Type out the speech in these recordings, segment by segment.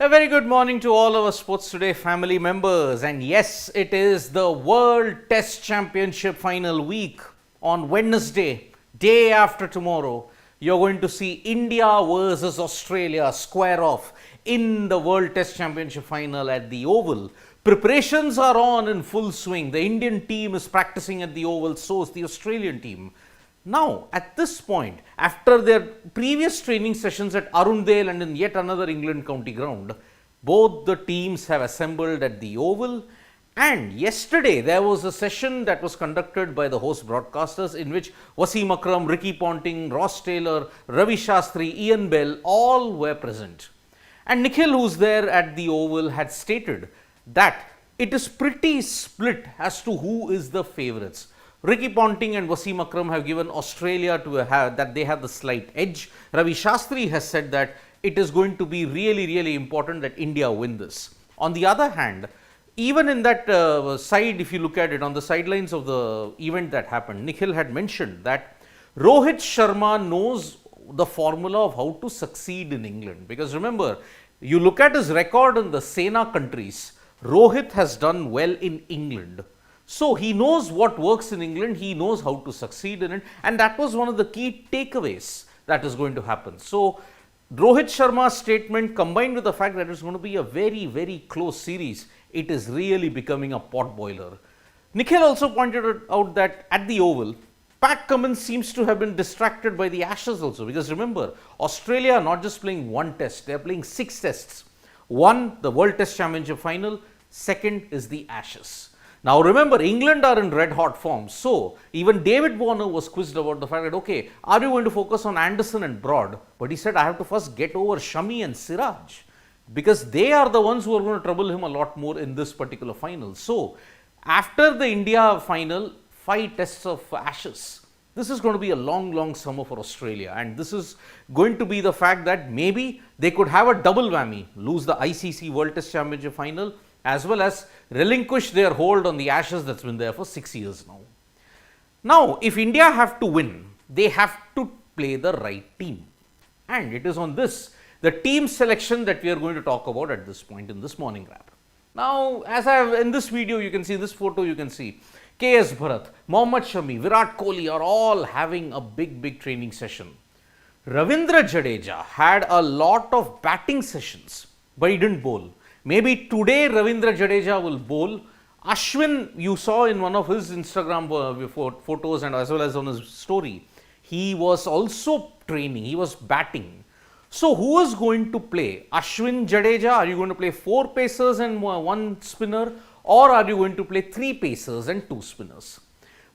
A very good morning to all our Sports Today family members. And yes, it is the World Test Championship final week on Wednesday, day after tomorrow. You're going to see India versus Australia square off in the World Test Championship final at the Oval. Preparations are on in full swing. The Indian team is practicing at the Oval, so is the Australian team. Now, at this point, after their previous training sessions at Arundale and in yet another England county ground, both the teams have assembled at the Oval. And yesterday, there was a session that was conducted by the host broadcasters in which Wasim Akram, Ricky Ponting, Ross Taylor, Ravi Shastri, Ian Bell all were present. And Nikhil, who's there at the Oval, had stated that it is pretty split as to who is the favourites. Ricky Ponting and Wasim Akram have given Australia that they have the slight edge. Ravi Shastri has said that it is going to be really important that India win this. On the other hand, even in that side, if you look at it on the sidelines of the event that happened, Nikhil had mentioned that Rohit Sharma knows the formula of how to succeed in England. Because remember, you look at his record in the Sena countries, Rohit has done well in England. So he knows what works in England, he knows how to succeed in it, and that was one of the key takeaways that is going to happen. So Rohit Sharma's statement combined with the fact that it's going to be a very close series, it is really becoming a pot boiler. Nikhil also pointed out that at the Oval, Pat Cummins seems to have been distracted by the Ashes also, because remember, Australia are not just playing one test, they are playing 6 tests. One, the World Test Championship final, second is the Ashes. Now remember, England are in red hot form, so even David Warner was quizzed about the fact that, okay, are you going to focus on Anderson and Broad? But he said, I have to first get over Shami and Siraj, because they are the ones who are going to trouble him a lot more in this particular final. So after the India final, 5 tests of Ashes, this is going to be a long summer for Australia, and this is going to be the fact that maybe they could have a double whammy, lose the ICC World Test Championship final, as well as relinquish their hold on the Ashes that's been there for 6 years now. Now, if India have to win, they have to play the right team. And it is on this, the team selection, that we are going to talk about at this point in this morning wrap. Now, as I have in this video, you can see this photo, you can see KS Bharat, Mohammad Shami, Virat Kohli are all having a big training session. Ravindra Jadeja had a lot of batting sessions, but he didn't bowl. Maybe today Ravindra Jadeja will bowl. Ashwin, you saw in one of his Instagram photos and as well as on his story, he was also training, he was batting. So who is going to play? Ashwin, Jadeja, are you going to play 4 pacers and 1 spinner, or are you going to play 3 pacers and 2 spinners?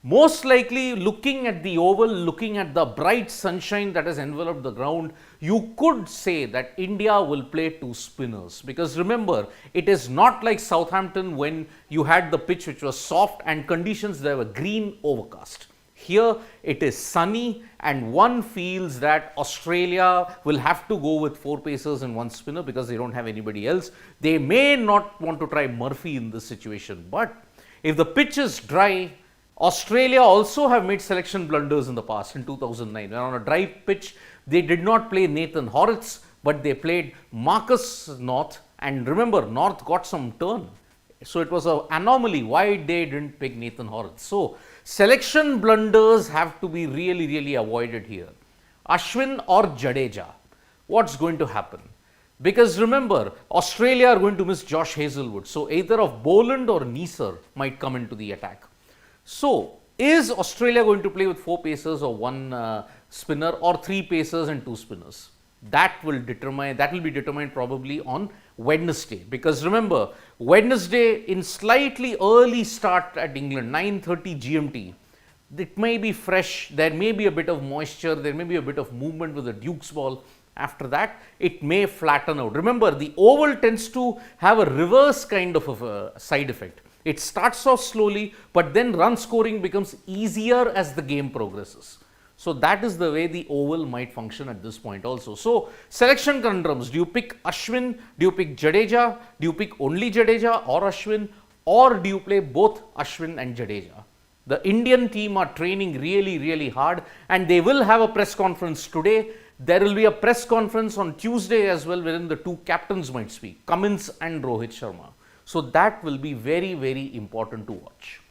Most likely, looking at the Oval, looking at the bright sunshine that has enveloped the ground, you could say that India will play 2 spinners. Because remember, it is not like Southampton when you had the pitch which was soft and conditions there were green overcast. Here it is sunny, and one feels that Australia will have to go with 4 pacers and 1 spinner because they don't have anybody else. They may not want to try Murphy in this situation, but if the pitch is dry, Australia also have made selection blunders in the past. In 2009, when on a dry pitch, they did not play Nathan Horitz, but they played Marcus North, and remember, North got some turn. So it was an anomaly why they didn't pick Nathan Horitz. So selection blunders have to be really avoided here. Ashwin or Jadeja, what's going to happen? Because remember, Australia are going to miss Josh Hazlewood. So either of Boland or Neser might come into the attack. So, is Australia going to play with 4 pacers or 1 spinner, or 3 pacers and 2 spinners? That will be determined probably on Wednesday. Because remember, Wednesday in slightly early start at England, 9:30 GMT, it may be fresh, there may be a bit of moisture, there may be a bit of movement with the Duke's ball. After that, it may flatten out. Remember, the Oval tends to have a reverse kind of a side effect. It starts off slowly, but then run scoring becomes easier as the game progresses. So that is the way the Oval might function at this point also. So selection conundrums, do you pick Ashwin, do you pick Jadeja, do you pick only Jadeja or Ashwin, or do you play both Ashwin and Jadeja? The Indian team are training really hard, and they will have a press conference today. There will be a press conference on Tuesday as well, wherein the two captains might speak, Cummins and Rohit Sharma. So that will be very, very important to watch.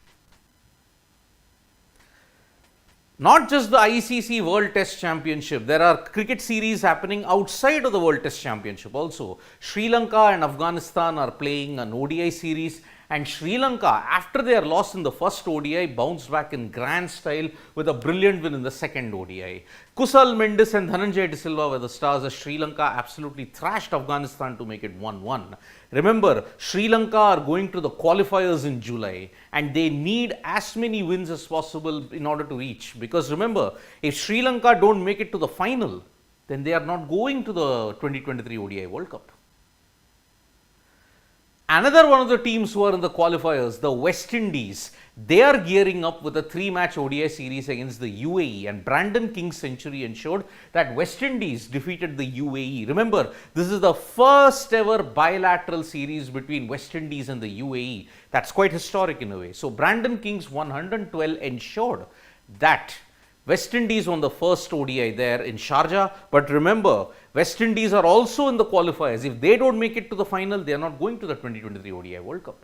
Not just the ICC World Test Championship, there are cricket series happening outside of the World Test Championship also. Sri Lanka and Afghanistan are playing an ODI series, and Sri Lanka, after their loss in the first ODI, bounced back in grand style with a brilliant win in the second ODI. Kusal Mendis and Dhananjay De Silva were the stars as Sri Lanka absolutely thrashed Afghanistan to make it 1-1. Remember, Sri Lanka are going to the qualifiers in July, and they need as many wins as possible in order to reach. Because remember, if Sri Lanka don't make it to the final, then they are not going to the 2023 ODI World Cup. Another one of the teams who are in the qualifiers, the West Indies, they are gearing up with a 3-match ODI series against the UAE, and Brandon King's century ensured that West Indies defeated the UAE. Remember, this is the first ever bilateral series between West Indies and the UAE. That's quite historic in a way. So Brandon King's 112 ensured that West Indies won the first ODI there in Sharjah. But remember, West Indies are also in the qualifiers. If they don't make it to the final, they are not going to the 2023 ODI World Cup.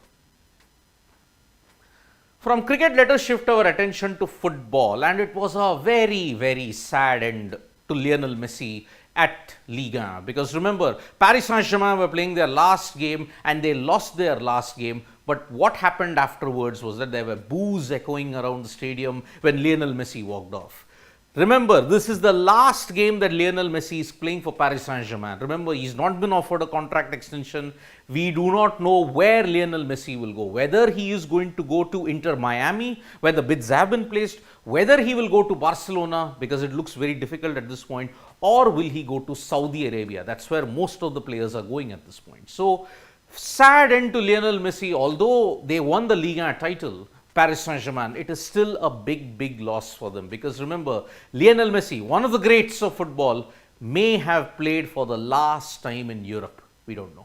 From cricket, let us shift our attention to football, and it was a very, very sad end to Lionel Messi at Liga. Because remember, Paris Saint-Germain were playing their last game and they lost their last game. But what happened afterwards was that there were boos echoing around the stadium when Lionel Messi walked off. Remember, this is the last game that Lionel Messi is playing for Paris Saint-Germain. Remember, he's not been offered a contract extension. We do not know where Lionel Messi will go. Whether he is going to go to Inter Miami, where the bids have been placed, whether he will go to Barcelona, because it looks very difficult at this point, or will he go to Saudi Arabia? That's where most of the players are going at this point. So, sad end to Lionel Messi. Although they won the Liga title, Paris Saint-Germain, it is still a big, big loss for them. Because remember, Lionel Messi, one of the greats of football, may have played for the last time in Europe. We don't know.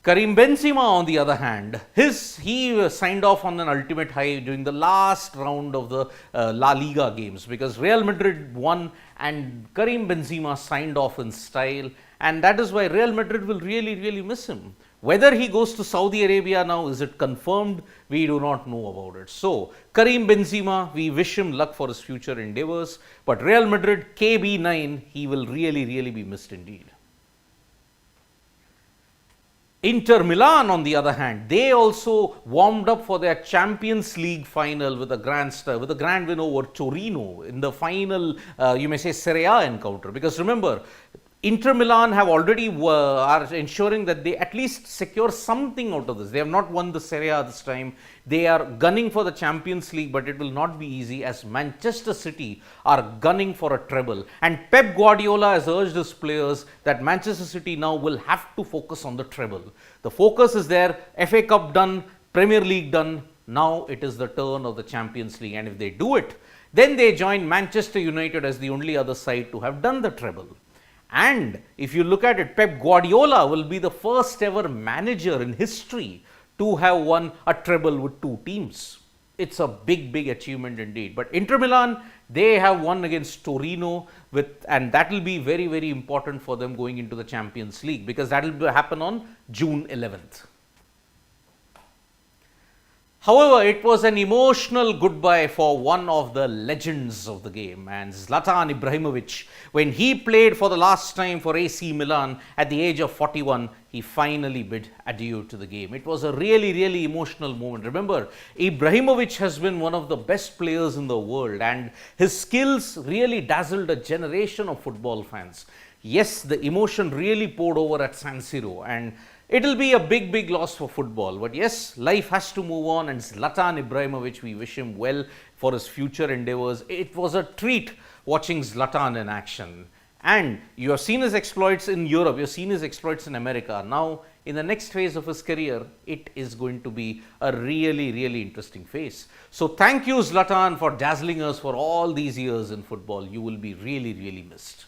Karim Benzema, on the other hand, he signed off on an ultimate high during the last round of the La Liga games, because Real Madrid won and Karim Benzema signed off in style, and that is why Real Madrid will really, really miss him. Whether he goes to Saudi Arabia now, is it confirmed? We do not know about it. So, Karim Benzema, we wish him luck for his future endeavors, but Real Madrid, KB9, he will really, really be missed indeed. Inter Milan, on the other hand, they also warmed up for their Champions League final with a grand win over Torino in the final, you may say, Serie A encounter. Because remember, Inter Milan have already are ensuring that they at least secure something out of this. They have not won the Serie A this time. They are gunning for the Champions League, but it will not be easy as Manchester City are gunning for a treble. And Pep Guardiola has urged his players that Manchester City now will have to focus on the treble. The focus is there, FA Cup done, Premier League done. Now it is the turn of the Champions League, and if they do it, then they join Manchester United as the only other side to have done the treble. And if you look at it, Pep Guardiola will be the first ever manager in history to have won a treble with two teams. It's a big, big achievement indeed. But Inter Milan, they have won against Torino, and that will be very, very important for them going into the Champions League, because that will happen on June 11th. However, it was an emotional goodbye for one of the legends of the game, and Zlatan Ibrahimovic. When he played for the last time for AC Milan at the age of 41, he finally bid adieu to the game. It was a really, really emotional moment. Remember, Ibrahimovic has been one of the best players in the world, and his skills really dazzled a generation of football fans. Yes, the emotion really poured over at San Siro, and it will be a big, big loss for football. But yes, life has to move on, and Zlatan Ibrahimovic, we wish him well for his future endeavors. It was a treat watching Zlatan in action. And you have seen his exploits in Europe, you have seen his exploits in America. Now, in the next phase of his career, it is going to be a really, really interesting phase. So thank you, Zlatan, for dazzling us for all these years in football. You will be really, really missed.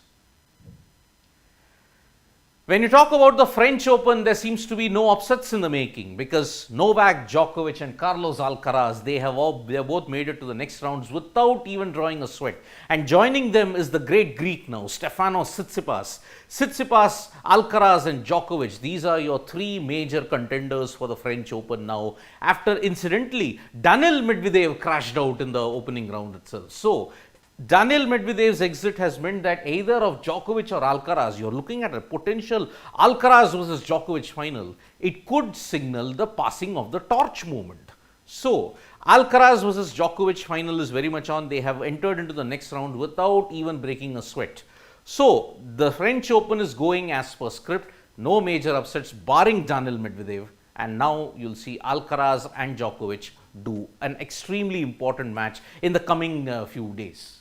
When you talk about the French Open, there seems to be no upsets in the making because Novak Djokovic and Carlos Alcaraz, they have both made it to the next rounds without even drawing a sweat. And joining them is the great Greek now, Stefanos Tsitsipas. Tsitsipas, Alcaraz and Djokovic, these are your three major contenders for the French Open now. After incidentally, Daniil Medvedev crashed out in the opening round itself. So, Daniil Medvedev's exit has meant that either of Djokovic or Alcaraz, you're looking at a potential Alcaraz versus Djokovic final. It could signal the passing of the torch movement. So, Alcaraz versus Djokovic final is very much on. They have entered into the next round without even breaking a sweat. So, the French Open is going as per script. No major upsets barring Daniil Medvedev. And now you'll see Alcaraz and Djokovic do an extremely important match in the coming few days.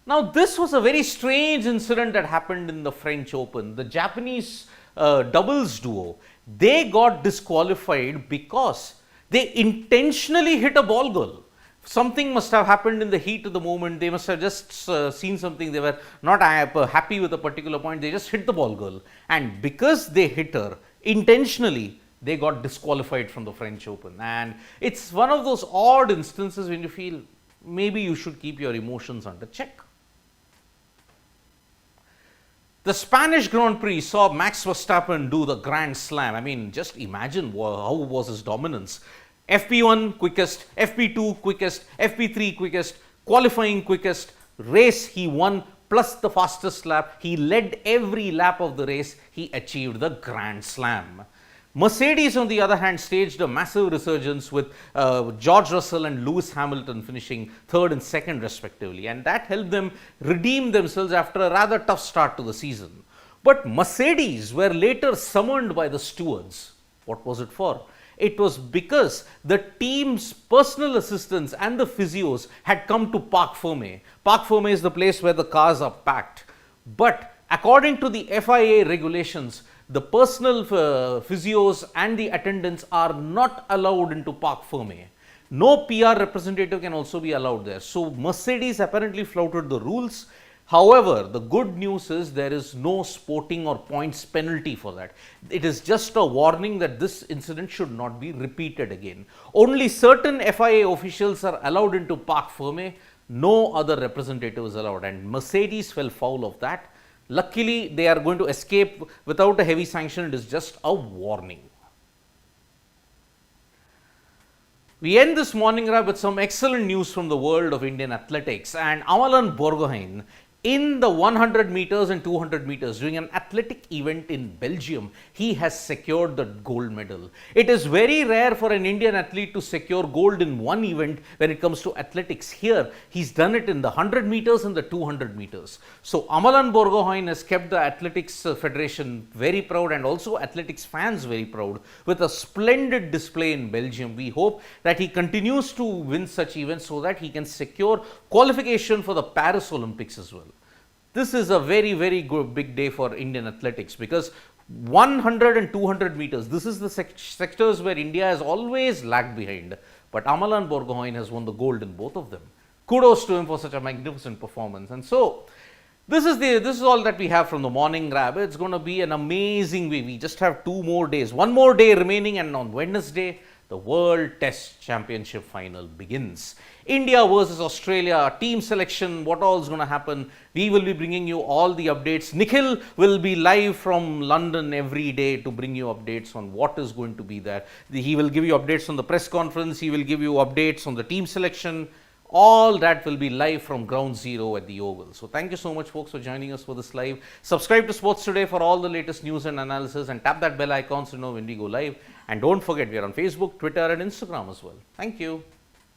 Now, this was a very strange incident that happened in the French Open. The Japanese doubles duo, they got disqualified because they intentionally hit a ball goal. Something must have happened in the heat of the moment. They must have just seen something. They were not happy with a particular point. They just hit the ball goal. And because they hit her intentionally, they got disqualified from the French Open. And it's one of those odd instances when you feel maybe you should keep your emotions under check. The Spanish Grand Prix saw Max Verstappen do the Grand Slam. I mean, just imagine how was his dominance. FP1 quickest, FP2 quickest, FP3 quickest, qualifying quickest, race he won plus the fastest lap. He led every lap of the race. He achieved the Grand Slam. Mercedes, on the other hand, staged a massive resurgence with George Russell and Lewis Hamilton finishing third and second respectively, and that helped them redeem themselves after a rather tough start to the season. But Mercedes were later summoned by the stewards. What was it for? It was because the team's personal assistants and the physios had come to Parc Fermé. Parc Fermé is the place where the cars are packed. But according to the FIA regulations, the personal physios and the attendants are not allowed into Parc Fermé. No PR representative can also be allowed there. So, Mercedes apparently flouted the rules. However, the good news is there is no sporting or points penalty for that. It is just a warning that this incident should not be repeated again. Only certain FIA officials are allowed into Parc Fermé. No other representative is allowed, and Mercedes fell foul of that. Luckily, they are going to escape without a heavy sanction. It is just a warning. We end this morning with some excellent news from the world of Indian athletics, and Arman Borghi, in the 100 meters and 200 meters, during an athletic event in Belgium, he has secured the gold medal. It is very rare for an Indian athlete to secure gold in one event when it comes to athletics. Here, he's done it in the 100 meters and the 200 meters. So, Arman Borghi has kept the Athletics Federation very proud and also athletics fans very proud with a splendid display in Belgium. We hope that he continues to win such events so that he can secure qualification for the Paris Olympics as well. This is a very, very good big day for Indian athletics because 100 and 200 meters, this is the sectors where India has always lagged behind. But Arman Borghi has won the gold in both of them. Kudos to him for such a magnificent performance. And so, this is all that we have from the morning grab. It's going to be an amazing week. We just have 2 more days, 1 more day remaining, and on Wednesday, the World Test Championship final begins. India versus Australia, team selection, what all is going to happen. We will be bringing you all the updates. Nikhil will be live from London every day to bring you updates on what is going to be there. He will give you updates on the press conference. He will give you updates on the team selection. All that will be live from ground zero at the Oval. So thank you so much, folks, for joining us for this live. Subscribe to Sports Today for all the latest news and analysis, and tap that bell icon so you know when we go live. And don't forget, we are on Facebook, Twitter and Instagram as well. Thank you.